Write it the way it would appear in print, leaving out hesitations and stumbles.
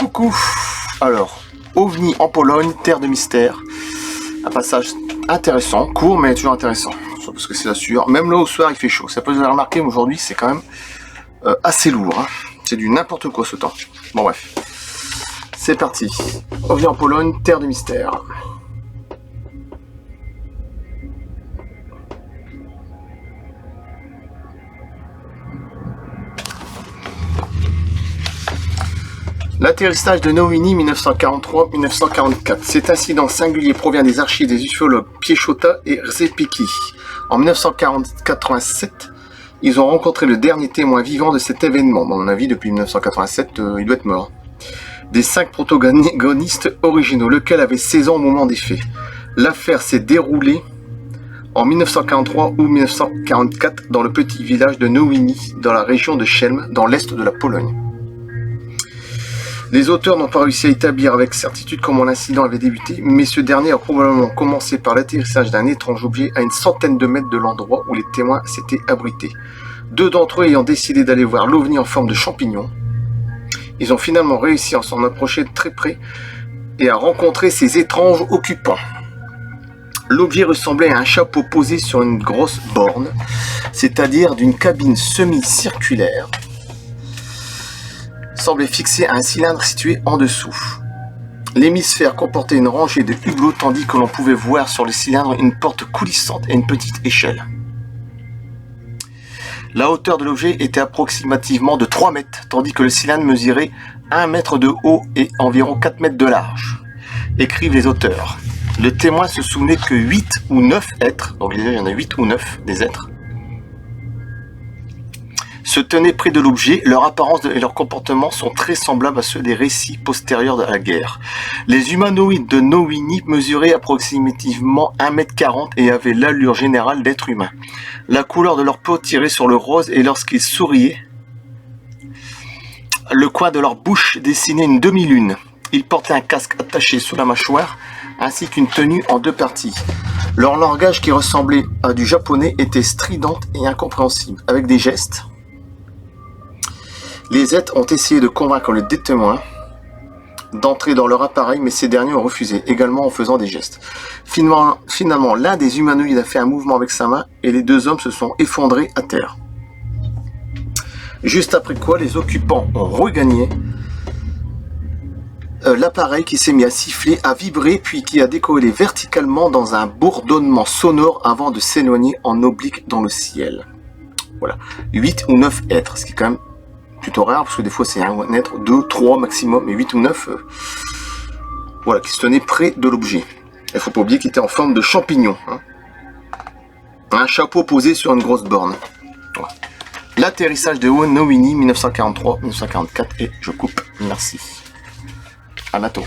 Coucou. Alors, OVNI en Pologne, terre de mystère. Un passage intéressant, court mais toujours intéressant. Parce que c'est sûr, même là au soir il fait chaud. Ça peut vous avoir remarqué, mais aujourd'hui c'est quand même assez lourd. Hein. C'est du n'importe quoi ce temps. Bon bref. C'est parti. OVNI en Pologne, terre de mystère. L'atterrissage de Nowiny 1943-1944. Cet incident singulier provient des archives des ufologues Piechota et Rzepicki. En 1987, ils ont rencontré le dernier témoin vivant de cet événement. À mon avis, depuis 1987, il doit être mort. Des 5 protagonistes originaux, lequel avait 16 ans au moment des faits. L'affaire s'est déroulée en 1943 ou 1944 dans le petit village de Nowiny, dans la région de Chelm, dans l'est de la Pologne. Les auteurs n'ont pas réussi à établir avec certitude comment l'incident avait débuté, mais ce dernier a probablement commencé par l'atterrissage d'un étrange objet à une centaine de mètres de l'endroit où les témoins s'étaient abrités. 2 d'entre eux ayant décidé d'aller voir l'OVNI en forme de champignon. Ils ont finalement réussi à s'en approcher de très près et à rencontrer ces étranges occupants. L'objet ressemblait à un chapeau posé sur une grosse borne, c'est-à-dire d'une cabine semi-circulaire, semblait fixé à un cylindre situé en dessous. L'hémisphère comportait une rangée de hublots tandis que l'on pouvait voir sur le cylindre une porte coulissante et une petite échelle. La hauteur de l'objet était approximativement de 3 mètres, tandis que le cylindre mesurait 1 mètre de haut et environ 4 mètres de large. Écrivent les auteurs. Le témoin se souvenait que 8 ou 9 êtres, donc il y en a 8 ou 9 des êtres, se tenaient près de l'objet. Leur apparence et leur comportement sont très semblables à ceux des récits postérieurs de la guerre. Les humanoïdes de Nowiny mesuraient approximativement 1,40 m et avaient l'allure générale d'êtres humains. La couleur de leur peau tirait sur le rose et lorsqu'ils souriaient, le coin de leur bouche dessinait une demi-lune. Ils portaient un casque attaché sous la mâchoire ainsi qu'une tenue en 2 parties. Leur langage qui ressemblait à du japonais était strident et incompréhensible. Avec des gestes, les êtres ont essayé de convaincre les témoins d'entrer dans leur appareil, mais ces derniers ont refusé, également en faisant des gestes. Finalement, l'un des humanoïdes a fait un mouvement avec sa main et les 2 hommes se sont effondrés à terre. Juste après quoi, les occupants ont regagné l'appareil qui s'est mis à siffler, à vibrer, puis qui a décollé verticalement dans un bourdonnement sonore avant de s'éloigner en oblique dans le ciel. Voilà, 8 ou 9 êtres, ce qui est quand même plutôt rare, parce que des fois c'est un être, 2, 3 maximum, mais 8 ou 9, voilà, qui se tenaient près de l'objet. Il ne faut pas oublier qu'il était en forme de champignon. Hein. Un chapeau posé sur une grosse borne. Voilà. L'atterrissage de Nowiny 1943-1944, et je coupe. Merci. À bientôt.